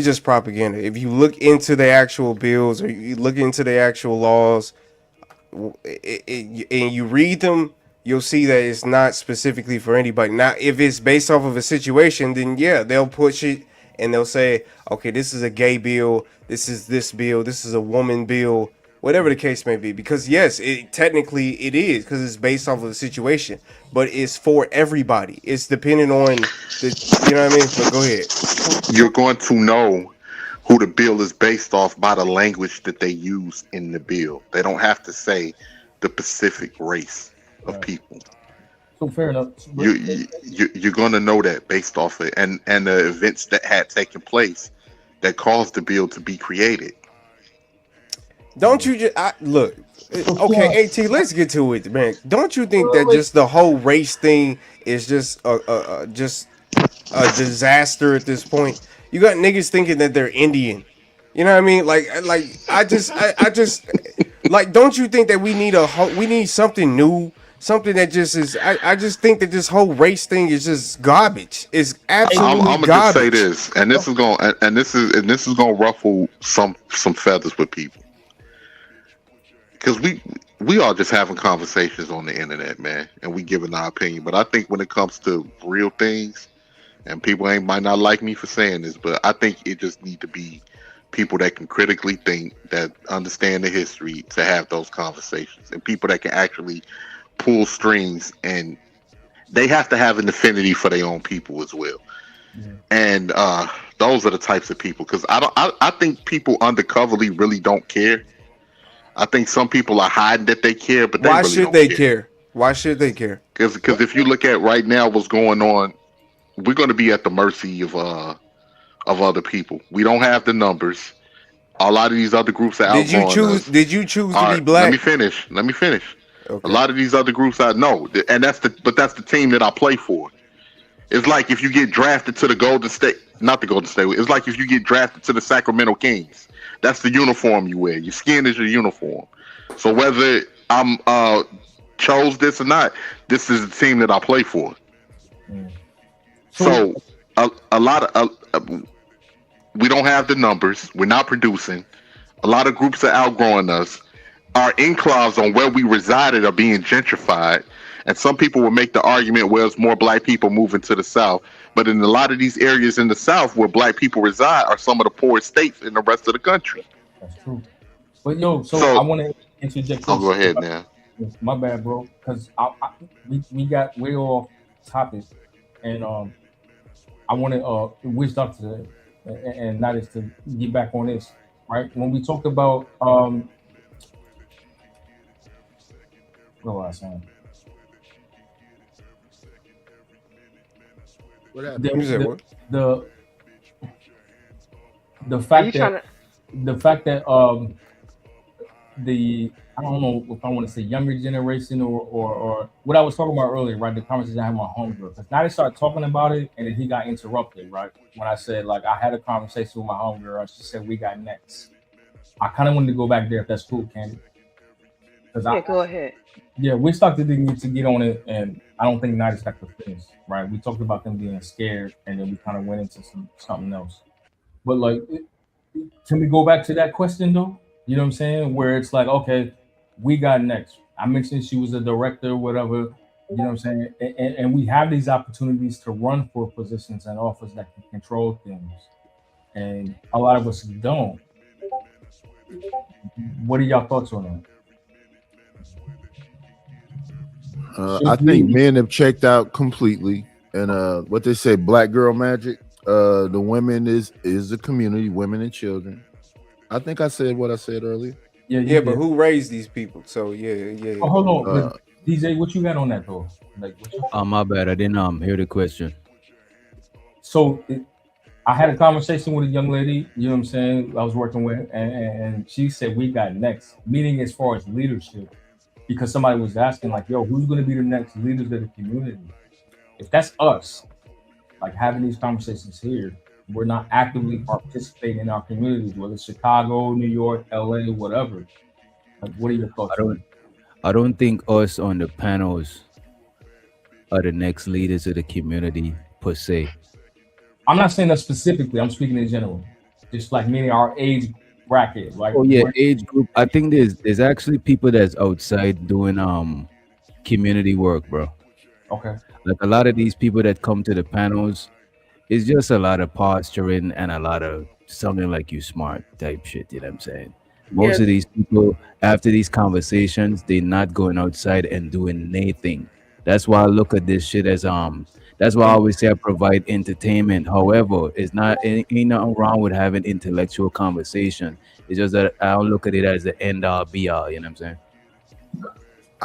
just propaganda. If you look into the actual bills or you look into the actual laws, and you read them, you'll see that it's not specifically for anybody. Now, if it's based off of a situation, then yeah, they'll push it and they'll say, okay, this is a gay bill, this is this bill, this is a woman bill, whatever the case may be. Because yes, technically it is, because it's based off of the situation, but it's for everybody. It's depending on the, you know what I mean? But go ahead. You're going to know who the bill is based off by the language that they use in the bill. They don't have to say the specific race of people. So fair enough. You're going to know that based off it and the events that had taken place that caused the bill to be created. Don't you just look? Okay, AT, let's get to it, man. Don't you think that just the whole race thing is just a disaster at this point? You got niggas thinking that they're Indian. You know what I mean? Like I just like, don't you think that we need something new? Something that just is. I just think that this whole race thing is just garbage. It's absolutely I'm gonna garbage. just say this, and this is gonna ruffle some feathers with people, because we are just having conversations on the internet, man, and we giving our opinion. But I think when it comes to real things, and people might not like me for saying this, but I think it just need to be people that can critically think, that understand the history, to have those conversations, and people that can actually pull strings, and they have to have an affinity for their own people as well. Yeah. And those are the types of people, because I think people undercoverly really don't care. I think some people are hiding that they care, but why should they care? Why should they care? Because if you look at right now what's going on, we're going to be at the mercy of other people. We don't have the numbers. A lot of these other groups are outgrowing us. Did you choose All to be right, black? Let me finish. Okay. A lot of these other groups I know, and that's the team that I play for. It's like if you get drafted to the Golden State, not the Golden State. It's like if you get drafted to the Sacramento Kings. That's the uniform you wear. Your skin is your uniform. So whether I'm chose this or not, this is the team that I play for. So a lot of we don't have the numbers. We're not producing. A lot of groups are outgrowing us. Our enclaves on where we resided are being gentrified. And some people will make the argument, well, it's more black people moving to the South. But in a lot of these areas in the South where black people reside are some of the poorest states in the rest of the country. That's true. But so I want to interject. I'll go ahead now. My bad, bro. Because we got way off topic. And I want to wish Dr. and that is to get back on this, right? When we talk about what was I saying? What happened? The fact that I don't know if I want to say younger generation or what I was talking about earlier, right? The conversation I had with my homegirl. Because now they started talking about it and then he got interrupted, right? When I said, like, I had a conversation with my homegirl and she said, we got next. I kind of wanted to go back there if that's cool, Candi. Go ahead. Yeah, we started to get on it and I don't think Nadi's got to finish, right? We talked about them being scared and then we kind of went into something else. But, like, can we go back to that question, though? You know what I'm saying? Where it's like, okay, we got next. I mentioned she was a director, whatever. You know what I'm saying? And we have these opportunities to run for positions and office that can control things. And a lot of us don't. What are y'all thoughts on that? I think men have checked out completely. And what they say, black girl magic. The women is the community, women and children. I think I said what I said earlier. Yeah, but who raised these people? So yeah. Oh, hold on, DJ, what you got on that though? Like, my bad. I didn't hear the question. So I had a conversation with a young lady. You know what I'm saying? I was working with, and she said we got next. Meaning as far as leadership, because somebody was asking like, "Yo, who's going to be the next leaders of the community?" If that's us, like having these conversations here. We're not actively participating in our communities, whether it's Chicago, New York, LA, whatever. Like, what are your thoughts? I don't think us on the panels are the next leaders of the community per se. I'm not saying that specifically. I'm speaking in general. Just like meaning our age bracket. Like, oh yeah, age group. I think there's actually people that's outside doing community work, bro. Okay. Like a lot of these people that come to the panels. It's just a lot of posturing and a lot of something like you smart type shit, you know what I'm saying? Most of these people, after these conversations, they're not going outside and doing anything. That's why I look at this shit as that's why I always say I provide entertainment. However, it's not ain't nothing wrong with having intellectual conversation. It's just that I don't look at it as the end all be all, you know what I'm saying?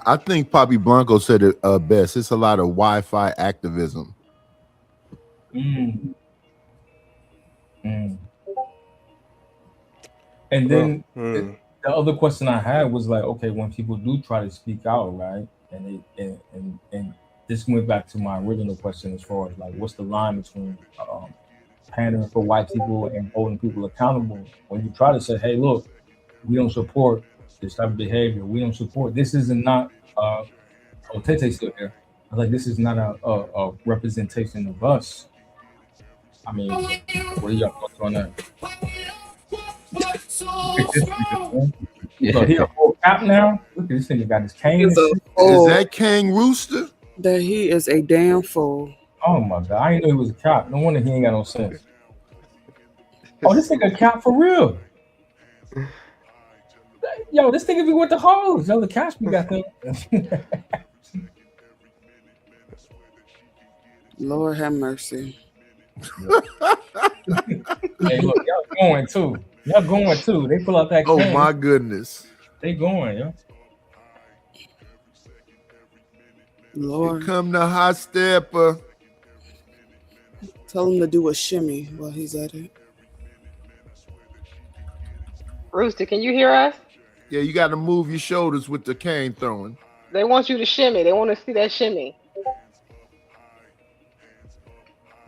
I think Poppy Blanco said it best. It's a lot of Wi-Fi activism. And then the other question I had was like, okay, when people do try to speak out, right? And this went back to my original question as far as like, what's the line between pandering for white people and holding people accountable? When you try to say, hey, look, we don't support this type of behavior. We don't support this. Isn't not Tete's still here. I was like, this is not a representation of us. I mean, what are your thoughts on that? So he a full cap now. Look at this nigga got his cane. Is that King Rooster? That he is a damn fool. Oh my god, I didn't know he was a cop. No wonder he ain't got no sense. Oh, this nigga a cop for real. Yo, this nigga be with the hoes. Yo, the cops be got them. Lord have mercy. Hey, look, y'all going too. Y'all going too. They pull out that. Oh my goodness. They going, yo. Lord. Here come the hot stepper. Tell him to do a shimmy while he's at it. Rooster, can you hear us? Yeah, you got to move your shoulders with the cane throwing. They want you to shimmy. They want to see that shimmy.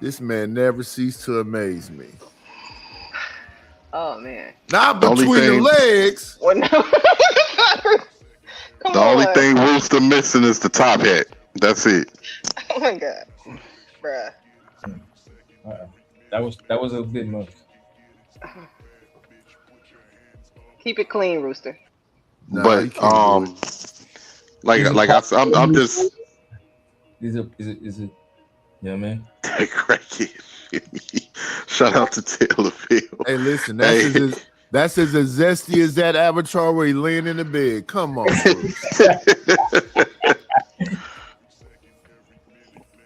This man never ceased to amaze me. Oh man. Not between the legs. Well, no. The only thing Rooster missing is the top hat. That's it. Oh my god, bruh. That was a bit much. Keep it clean, Rooster. No, But I'm just. Is it? Yeah, man. Shout out to Taylor Field. Hey, listen, that's as zesty as that avatar where he laying in the bed. Come on.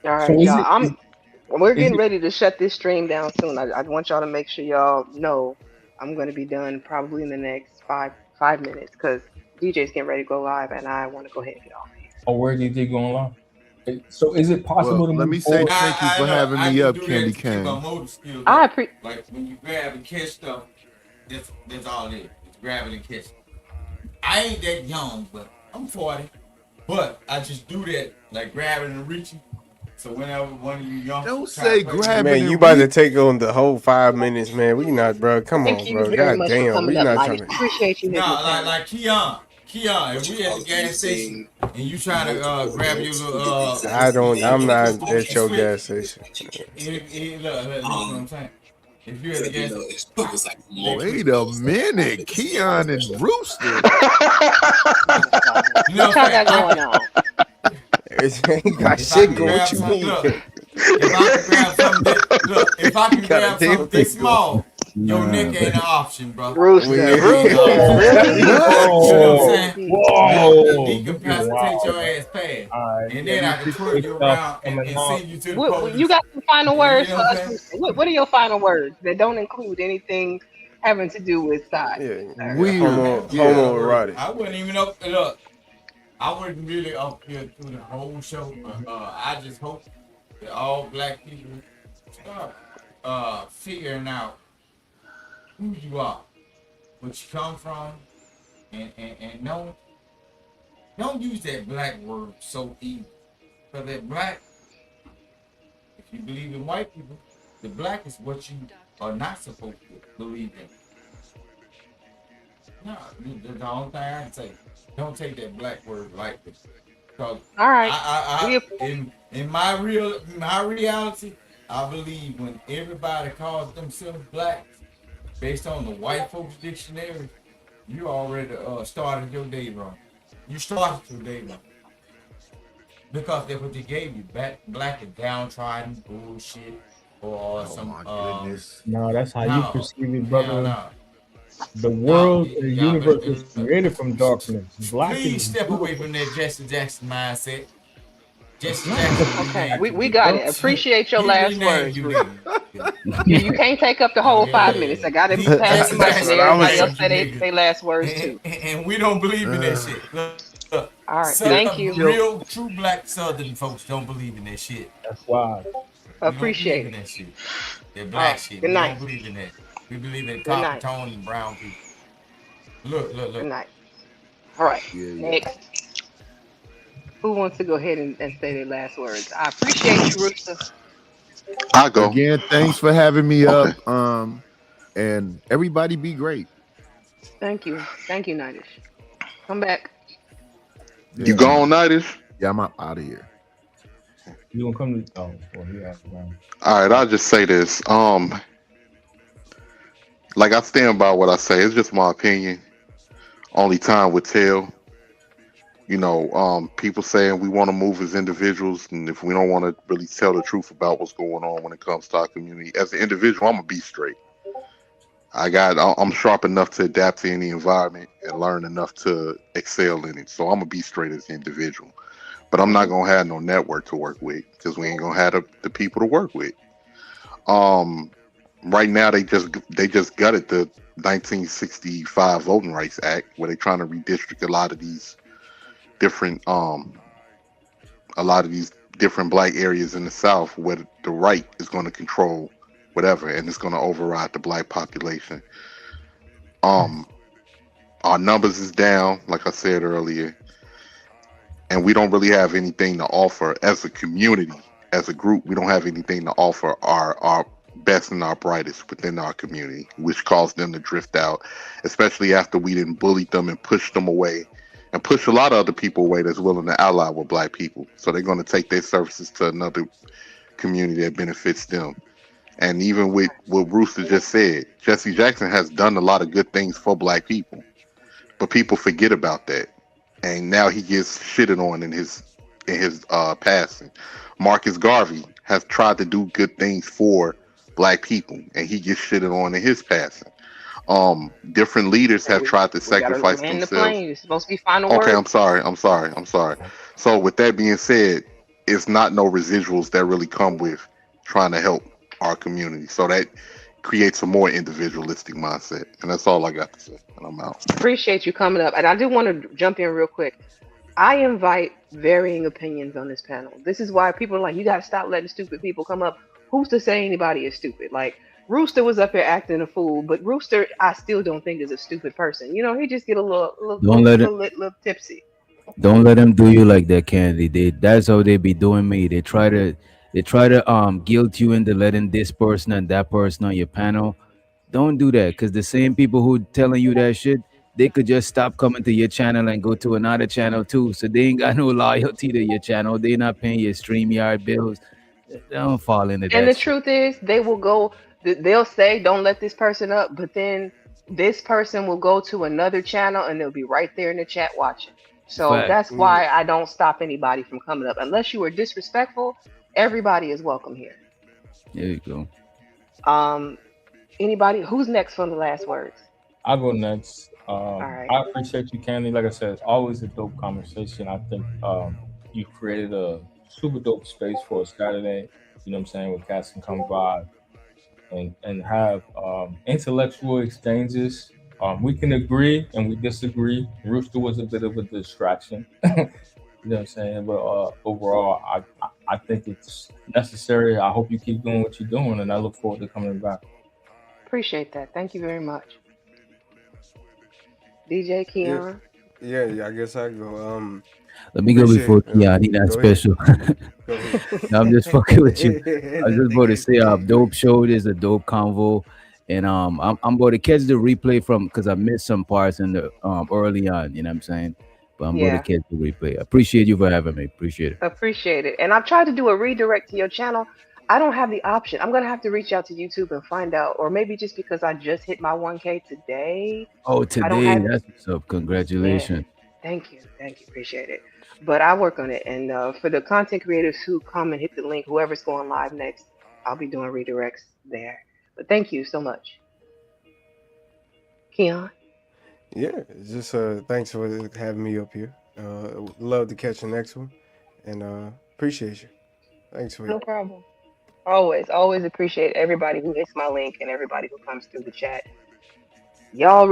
All right, y'all. We're getting ready to shut this stream down soon. I want y'all to make sure y'all know I'm going to be done probably in the next five minutes because DJ's getting ready to go live and I want to go ahead and get off. Oh, where DJ going live? So is it possible to let me say thank you for having me up, Candy Cane. I appreciate. Like when you grab and catch stuff, that's all it is. It's grabbing and catching. I ain't that young, but I'm 40. But I just do that, like grabbing and reaching. So whenever one of you young, don't say grabbing. Man, you about to take on the whole 5 minutes, man. We not, bro. Come on, bro. God damn, we not trying to. Appreciate you. No, like Keon, if we at the gas station and you trying to grab your little I'm not at your gas station. Look what I'm saying. If you're at the gas station, wait a minute, Keon and Rooster. You know what y'all got going on? Ain't got shit going. What you mean? If I can grab something this small, your neck ain't an option, bro. Rooster. You know what I'm saying? Whoa. Decapacitate your ass fast. Right. And then I can twirl you around and send you to the police. You got some final words for us? What are your final words that don't include anything having to do with size? Yeah, homoerotic. I wouldn't even up it up. I wasn't really up here through the whole show. I just hope that all black people start figuring out who you are, what you come from, and don't use that black word so easy. Because that black, if you believe in white people, the black is what you are not supposed to believe in. No, that's the only thing I can say. Don't take that black word lightly. Because all right. In my reality, I believe when everybody calls themselves black, based on the white folks dictionary, you already started your day wrong. You started your day wrong. Because that's what they gave you. Black and downtrodden bullshit or some goodness. No, that's how you perceive it, brother. No. The world and the universe is created from darkness. Black Please step away from that Jesse Jackson mindset. Jesse Jackson. Okay, we got it. Appreciate your last words. You can't take up the whole 5 minutes. I got to pass the mic to everybody else say their last words too. And we don't believe in that shit. Look, all right, thank you. Real, true black Southern folks don't believe in that shit. That's why. Appreciate it. That shit. That black shit. Good night. We don't believe in that. We believe in copper tone and brown people. Look. Good night. All right. Next. Who wants to go ahead and say their last words? I appreciate you, Rooster. I go. Again, thanks for having me up. And everybody be great. Thank you, Nightish. Come back. Yeah. You gone, Nightish? Yeah, I'm out of here. You gonna come to? Oh, well, yeah. All right, I'll just say this. Like I stand by what I say. It's just my opinion. Only time would tell. You know, people saying we want to move as individuals, and if we don't want to really tell the truth about what's going on when it comes to our community, as an individual, I'm gonna be straight. I'm sharp enough to adapt to any environment and learn enough to excel in it. So I'm gonna be straight as an individual, but I'm not gonna have no network to work with because we ain't gonna have the people to work with. Right now, they just gutted the 1965 Voting Rights Act, where they're trying to redistrict a lot of these different a lot of these different black areas in the South where the right is going to control whatever, and it's going to override the black population. Um, our numbers is down, like I said earlier, and we don't really have anything to offer as a community, as a group. We don't have anything to offer our best and our brightest within our community, which caused them to drift out, especially after we didn't bully them and push them away and push a lot of other people away that's willing to ally with black people. So they're going to take their services to another community that benefits them. And even with what Rooster just said, Jesse Jackson has done a lot of good things for black people, but people forget about that, and now he gets shitted on in his passing. Marcus Garvey has tried to do good things for black people, and he gets shitted on in his passing. Different leaders have tried to We gotta sacrifice land the themselves. plane. It's supposed to be final Okay, word. I'm sorry. So with that being said, it's not no residuals that really come with trying to help our community. So that creates a more individualistic mindset. And that's all I got to say. And I'm out. Appreciate you coming up. And I do want to jump in real quick. I invite varying opinions on this panel. This is why people are like, you got to stop letting stupid people come up. Who's to say anybody is stupid? Like, Rooster was up here acting a fool, but Rooster, I still don't think is a stupid person. You know, he just get a Don't let it. little tipsy. Don't let them do you like that, Candy. That's how they be doing me. They try to guilt you into letting this person and that person on your panel. Don't do that, because the same people who telling you that shit, they could just stop coming to your channel and go to another channel too. So they ain't got no loyalty to your channel. They not paying your StreamYard bills. Don't fall into And that the shit. truth is, they will go, they'll say, don't let this person up, but then this person will go to another channel and they'll be right there in the chat watching. So Fact. that's why I don't stop anybody from coming up. Unless you are disrespectful, everybody is welcome here. There you go. Um, Anybody, who's next for the last words? I'll go next. All right. I appreciate you, Candy. Like I said, it's always a dope conversation. I think you created a super dope space for a Saturday. You know what I'm saying? Where cats can come by and have intellectual exchanges. We can agree and we disagree. Rooster was a bit of a distraction. You know what I'm saying? But overall, I think it's necessary. I hope you keep doing what you're doing, and I look forward to coming back. Appreciate that. Thank you very much. DJ Yeah, Keon. yeah. I guess I go. Let me go Appreciate. before Kia. I need that Go ahead. special. Go ahead. No, I'm just fucking with you. I was just about to Thank say, you. dope show. It is a dope convo, and I'm about to catch the replay from because I missed some parts in the early on. You know what I'm saying? But I'm about to Yeah, catch the replay. I appreciate you for having me. Appreciate it. appreciate it. And I've tried to do a redirect to your channel. I don't have the option. I'm gonna have to reach out to YouTube and find out, or maybe just because I just hit my 1K today, Oh, I don't today. have. That's what's up. Yeah, Congratulations. thank you, appreciate it. But I work on it, and for the content creators who come and hit the link, whoever's going live next, I'll be doing redirects there. But thank you so much, Keon. Yeah, just thanks for having me up here. Love to catch the next one, and appreciate you. Thanks for No it. problem. Always, always appreciate everybody who hits my link and everybody who comes through the chat. Y'all